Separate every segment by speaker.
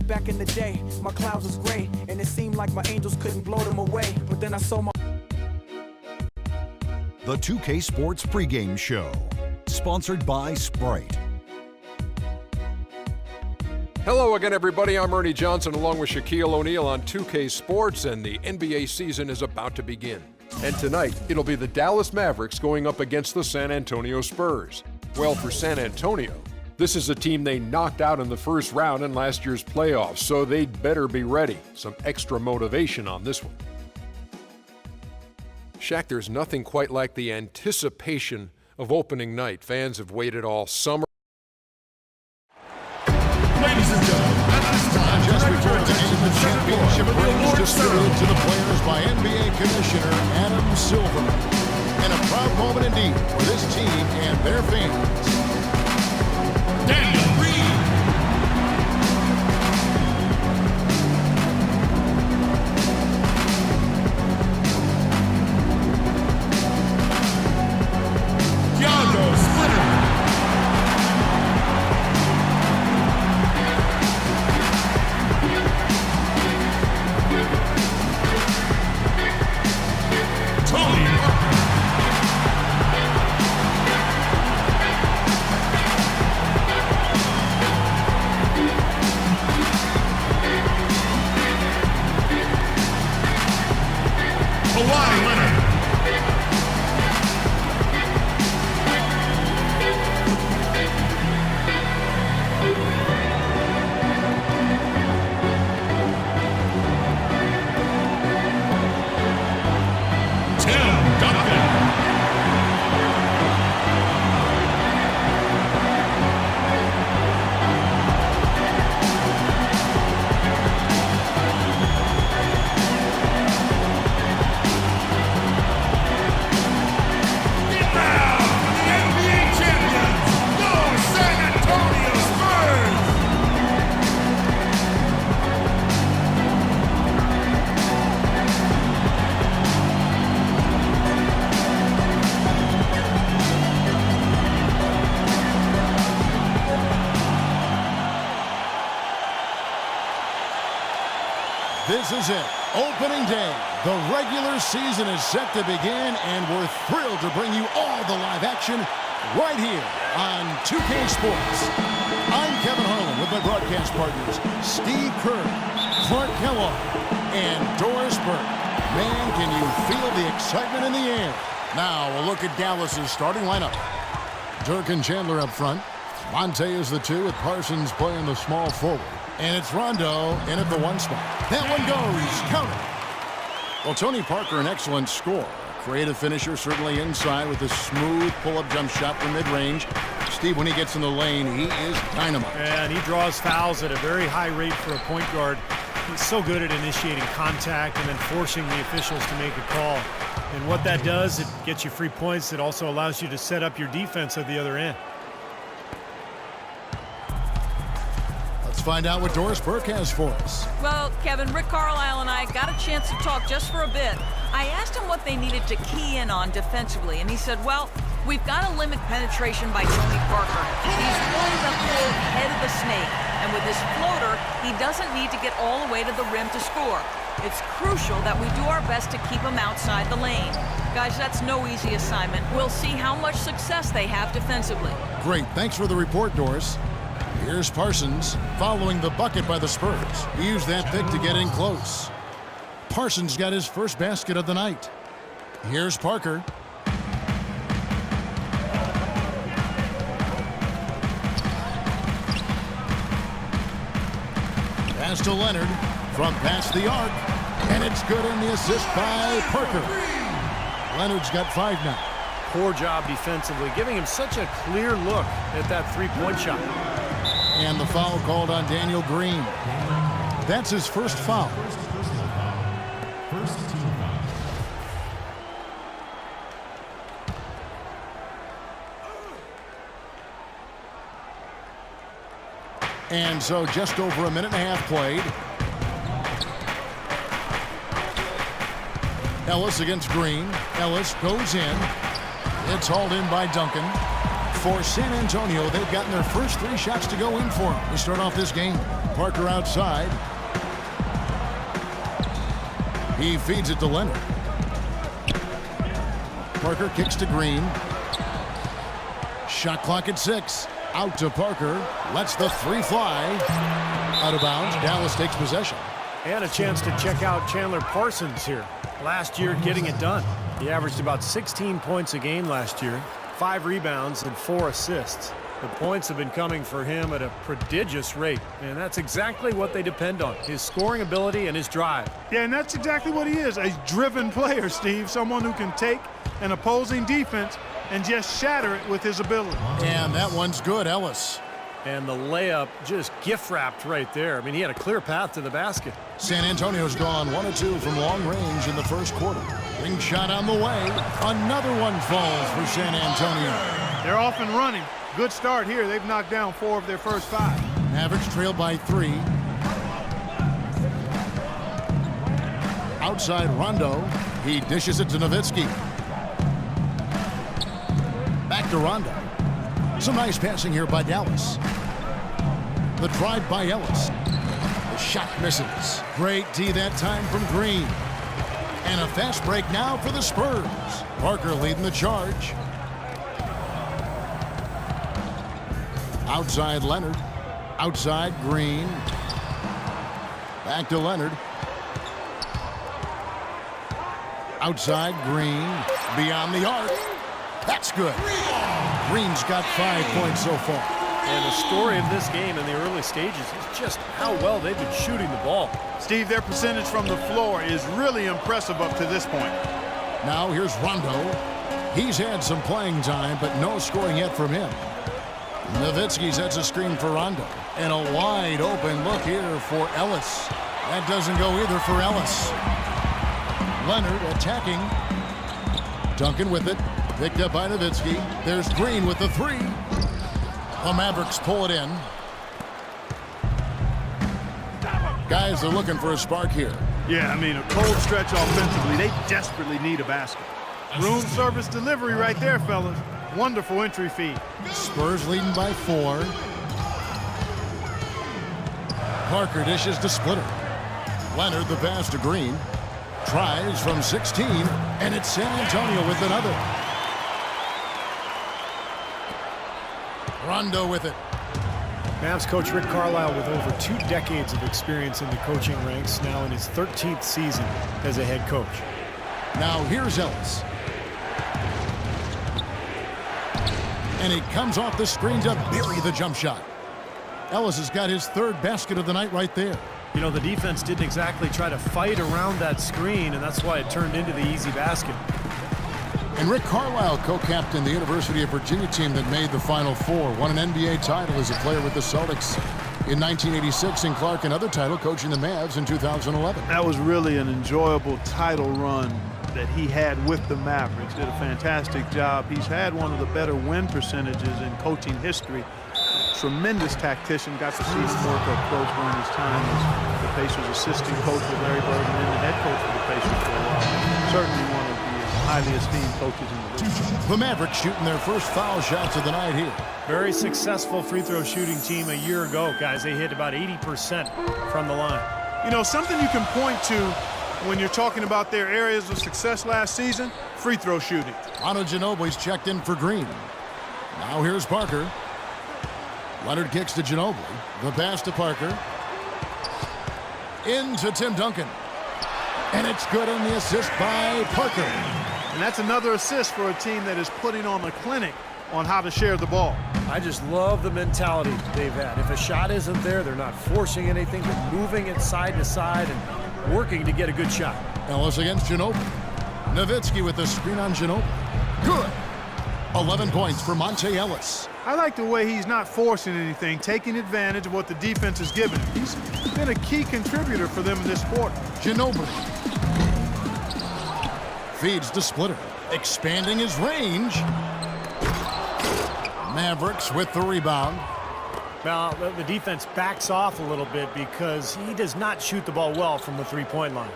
Speaker 1: back in the day, my clouds was gray, and it seemed like my angels couldn't blow them away. But then I saw my...
Speaker 2: The 2K Sports pregame show, sponsored by Sprite.
Speaker 3: Hello again, everybody. I'm Ernie Johnson along with Shaquille O'Neal on 2K Sports, and the NBA season is about to begin. And tonight, it'll be the Dallas Mavericks going up against the San Antonio Spurs. Well, for San Antonio, this is a team they knocked out in the first round in last year's playoffs, so they'd better be ready. Some extra motivation on this one. Shaq, there's nothing quite like the anticipation of opening night. Fans have waited all summer.
Speaker 4: Ladies and gentlemen, at this time, just before the end of the championship rings distributed to the players by NBA Commissioner Adam Silver. And a proud moment indeed for this team and their fans. Daniel Reed. Thiago Splitter. This is it. Opening day. The regular season is set to begin, and we're thrilled to bring you all the live action right here on 2K Sports. I'm Kevin Harlan with my broadcast partners, Steve Kerr, Clark Kellogg, and Doris Burke. Man, can you feel the excitement in the air? Now, a look at Dallas's starting lineup. Dirk and Chandler up front. Monte is the 2 with Parsons playing the small forward. And it's Rondo in at the 1 spot. That one goes. Count it. Well, Tony Parker, an excellent scorer. Creative finisher, certainly inside with a smooth pull-up jump shot from mid-range. Steve, when he gets in the lane, he is dynamite.
Speaker 5: Yeah, and he draws fouls at a very high rate for a point guard. He's so good at initiating contact and then forcing the officials to make a call. And what that does, it gets you free points. It also allows you to set up your defense at the other end.
Speaker 4: Let's find out what Doris Burke has for us.
Speaker 6: Well, Kevin, Rick Carlisle and I got a chance to talk just for a bit. I asked him what they needed to key in on defensively, and he said, well, we've got to limit penetration by Tony Parker. He's one of the quote, head of the snake, and with his floater, he doesn't need to get all the way to the rim to score. It's crucial that we do our best to keep him outside the lane. Guys, that's no easy assignment. We'll see how much success they have defensively.
Speaker 4: Great. Thanks for the report, Doris. Here's Parsons following the bucket by the Spurs. He used that pick to get in close. Parsons got his first basket of the night. Here's Parker. Pass to Leonard from past the arc. And it's good in the assist by Parker. Leonard's got 5 now.
Speaker 5: Poor job defensively, giving him such a clear look at that three-point shot.
Speaker 4: And the foul called on Daniel Green. That's his first foul.
Speaker 7: First team foul.
Speaker 4: And so just over a minute and a half played. Ellis against Green. Ellis goes in. It's hauled in by Duncan. For San Antonio, they've gotten their first 3 shots to go in for them to start off this game. Parker outside. He feeds it to Leonard. Parker kicks to Green. Shot clock at 6. Out to Parker. Lets the 3 fly. Out of bounds. Dallas takes possession.
Speaker 5: And a chance to check out Chandler Parsons here. Last year getting it done. He averaged about 16 points a game last year, 5 rebounds and 4 assists. The points have been coming for him at a prodigious rate, and that's exactly what they depend on, his scoring ability and his drive.
Speaker 7: Yeah, and that's exactly what he is, a driven player, Steve, someone who can take an opposing defense and just shatter it with his ability.
Speaker 4: And that one's good, Ellis.
Speaker 5: And the layup just gift-wrapped right there. I mean, he had a clear path to the basket.
Speaker 4: San Antonio's gone 1 of 2 from long range in the first quarter. Ring shot on the way. Another one falls for San Antonio.
Speaker 7: They're off and running. Good start here. They've knocked down 4 of their first 5.
Speaker 4: Mavericks trail by 3. Outside Rondo. He dishes it to Nowitzki. Back to Rondo. Some nice passing here by Dallas. The drive by Ellis. The shot misses. Great D that time from Green. And a fast break now for the Spurs. Parker leading the charge. Outside Leonard. Outside Green. Back to Leonard. Outside Green. Beyond the arc. That's good. Green's got 5 points so far.
Speaker 5: And the story of this game in the early stages is just how well they've been shooting the ball.
Speaker 7: Steve, their percentage from the floor is really impressive up to this point.
Speaker 4: Now here's Rondo. He's had some playing time, but no scoring yet from him. Nowitzki sets a screen for Rondo. And a wide open look here for Ellis. That doesn't go either for Ellis. Leonard attacking. Duncan with it. Picked up by Nowitzki. There's Green with the 3. The Mavericks pull it in. Guys are looking for a spark here.
Speaker 7: Yeah, I mean, a cold stretch offensively. They desperately need a basket. Room service delivery right there, fellas. Wonderful entry feed.
Speaker 4: Spurs leading by 4. Parker dishes to Splitter. Leonard the pass to Green. Tries from 16, and it's San Antonio with another. Rondo with it.
Speaker 5: Mavs coach Rick Carlisle with over 2 decades of experience in the coaching ranks, now in his 13th season as a head coach.
Speaker 4: Now here's Ellis. And he comes off the screen to bury the jump shot. Ellis has got his 3rd basket of the night right there.
Speaker 5: You know, the defense didn't exactly try to fight around that screen, and that's why it turned into the easy basket.
Speaker 4: And Rick Carlisle co-captained the University of Virginia team that made the Final Four, won an NBA title as a player with the Celtics in 1986, and Clark another title coaching the Mavs in 2011.
Speaker 7: That was really an enjoyable title run that he had with the Mavericks. Did a fantastic job. He's had one of the better win percentages in coaching history. Tremendous tactician. Got to see him work up close during his time as the Pacers assistant coach with Larry Bird and then the head coach for the Pacers for a while. Certainly one of the highly esteemed coaches in the league.
Speaker 4: The Mavericks shooting their first foul shots of the night here.
Speaker 5: Very successful free throw shooting team a year ago, guys. They hit about 80% from the line.
Speaker 7: You know, something you can point to when you're talking about their areas of success last season, free throw shooting.
Speaker 4: Manu Ginobili's checked in for Green. Now here's Parker. Leonard kicks to Ginobili. The pass to Parker. Into Tim Duncan. And it's good on the assist by Parker.
Speaker 7: And that's another assist for a team that is putting on a clinic on how to share the ball.
Speaker 5: I just love the mentality they've had. If a shot isn't there, they're not forcing anything, but moving it side to side and working to get a good shot.
Speaker 4: Ellis against Ginobili. Nowitzki with the screen on Ginobili. Good. 11 points for Monte Ellis.
Speaker 7: I like the way he's not forcing anything, taking advantage of what the defense is giving him. He's been a key contributor for them in this quarter.
Speaker 4: Ginobili feeds to Splitter, expanding his range. Mavericks with the rebound.
Speaker 5: Now, the defense backs off a little bit because he does not shoot the ball well from the three-point line.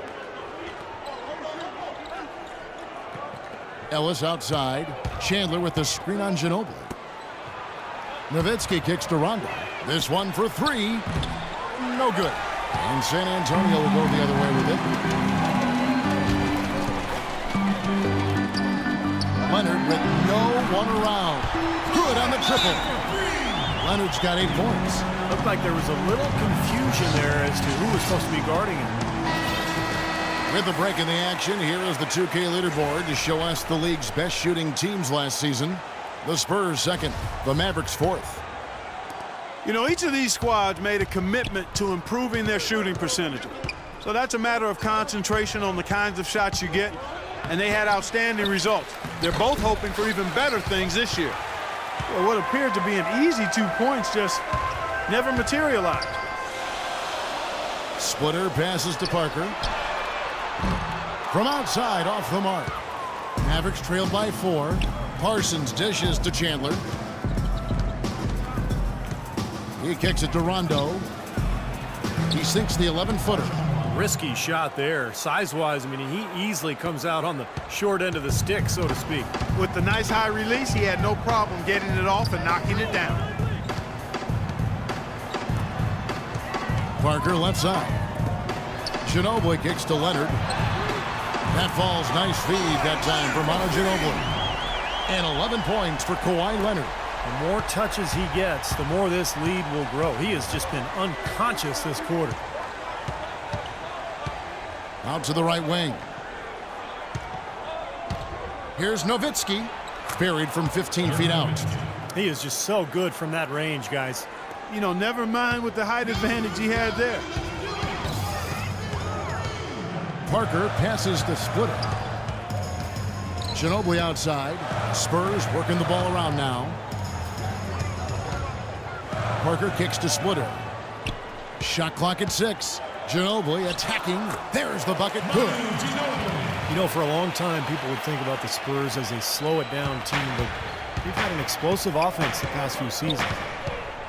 Speaker 4: Ellis outside. Chandler with the screen on Ginobili. Nowitzki kicks to Rondo. This one for 3. No good. And San Antonio will go the other way with it. Leonard with no one around. Good on the triple. Leonard's got 8 points.
Speaker 5: Looked like there was a little confusion there as to who was supposed to be guarding him.
Speaker 4: With the break in the action, here is the 2K leaderboard to show us the league's best shooting teams last season. The Spurs second, the Mavericks fourth.
Speaker 7: You know, each of these squads made a commitment to improving their shooting percentages. So that's a matter of concentration on the kinds of shots you get, and they had outstanding results. They're both hoping for even better things this year. Well, what appeared to be an easy 2 points just never materialized.
Speaker 4: Splitter passes to Parker. From outside, off the mark. Mavericks trailed by 4. Parsons dishes to Chandler. He kicks it to Rondo. He sinks the 11-footer.
Speaker 5: Risky shot there. Size-wise, I mean, he easily comes out on the short end of the stick, so to speak.
Speaker 7: With the nice high release, he had no problem getting it off and knocking it down.
Speaker 4: Parker left side. Ginobili kicks to Leonard. That falls. Nice feed that time for Manu Ginobili. And 11 points for Kawhi Leonard.
Speaker 5: The more touches he gets, the more this lead will grow. He has just been unconscious this quarter.
Speaker 4: Out to the right wing. Here's Nowitzki. Buried from 15 feet out.
Speaker 5: He is just so good from that range, guys.
Speaker 7: You know, never mind with the height advantage he had there.
Speaker 4: Parker passes the Splitter. Ginobili outside. Spurs working the ball around now. Parker kicks to Splitter. Shot clock at 6. Ginobili attacking. There's the bucket. Good.
Speaker 5: You know, for a long time, people would think about the Spurs as a slow-it-down team, but they've had an explosive offense the past few seasons.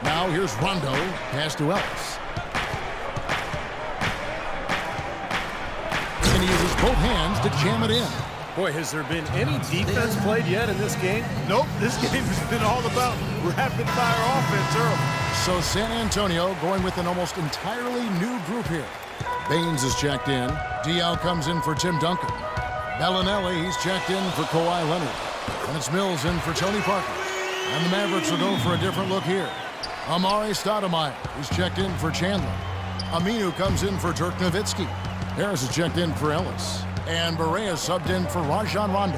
Speaker 4: Now here's Rondo. Pass to Ellis. And he uses both hands to jam it in.
Speaker 5: Boy, has there been any defense played yet in this game?
Speaker 7: Nope, this game has been all about rapid-fire offense early.
Speaker 4: So San Antonio going with an almost entirely new group here. Baines is checked in. Diaw comes in for Tim Duncan. Bellinelli, he's checked in for Kawhi Leonard. And it's Mills in for Tony Parker. And the Mavericks will go for a different look here. Amari Stoudemire, he's checked in for Chandler. Aminu comes in for Dirk Nowitzki. Harris is checked in for Ellis. And Barea subbed in for Rajon Rondo.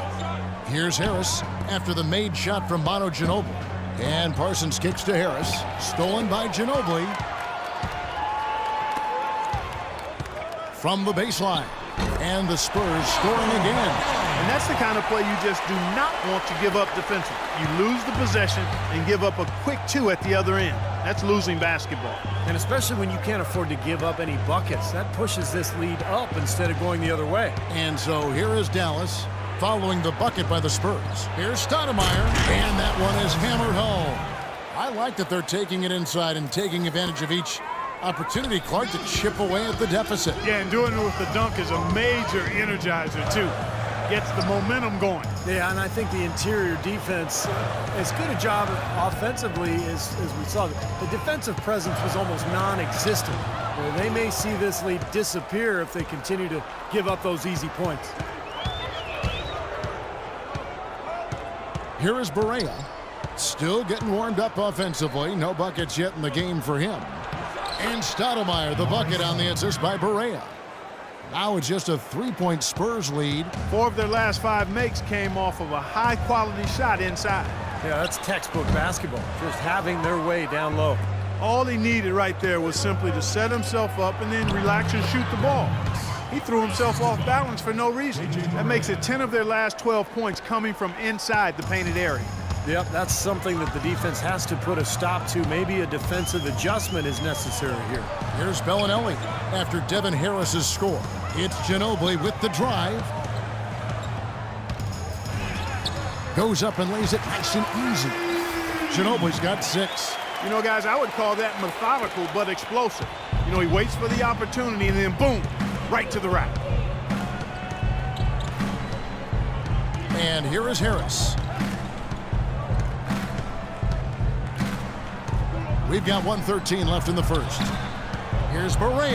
Speaker 4: Here's Harris after the made shot from Manu Ginobili. And Parsons kicks to Harris. Stolen by Ginobili. From the baseline. And the Spurs scoring again.
Speaker 7: And that's the kind of play you just do not want to give up defensively. You lose the possession and give up a quick 2 at the other end. That's losing basketball.
Speaker 5: And especially when you can't afford to give up any buckets. That pushes this lead up instead of going the other way.
Speaker 4: And so here is Dallas following the bucket by the Spurs. Here's Stoudemire, and that one is hammered home. I like that they're taking it inside and taking advantage of each opportunity, Clark, to chip away at the deficit.
Speaker 7: Yeah, and doing it with the dunk is a major energizer, too. Gets the momentum going.
Speaker 5: Yeah, and I think the interior defense, as good a job offensively as we saw. The defensive presence was almost non-existent. Well, they may see this lead disappear if they continue to give up those easy points.
Speaker 4: Here is Barea, still getting warmed up offensively. No buckets yet in the game for him. And Stoudemire, the bucket on the assist by Barea. Now it's just a 3-point Spurs lead.
Speaker 7: 4 of their last 5 makes came off of a high-quality shot inside.
Speaker 5: Yeah, that's textbook basketball, just having their way down low.
Speaker 7: All he needed right there was simply to set himself up and then relax and shoot the ball. He threw himself off balance for no reason. That makes it 10 of their last 12 points coming from inside the painted area.
Speaker 5: Yep, that's something that the defense has to put a stop to. Maybe a defensive adjustment is necessary here.
Speaker 4: Here's Bellinelli after Devin Harris's score. It's Ginobili with the drive. Goes up and lays it nice and easy. Ginobili's got 6.
Speaker 7: You know, guys, I would call that methodical but explosive. You know, he waits for the opportunity and then boom, right to the rack.
Speaker 4: And here is Harris. We've got 1:13 left in the first. Here's Barea.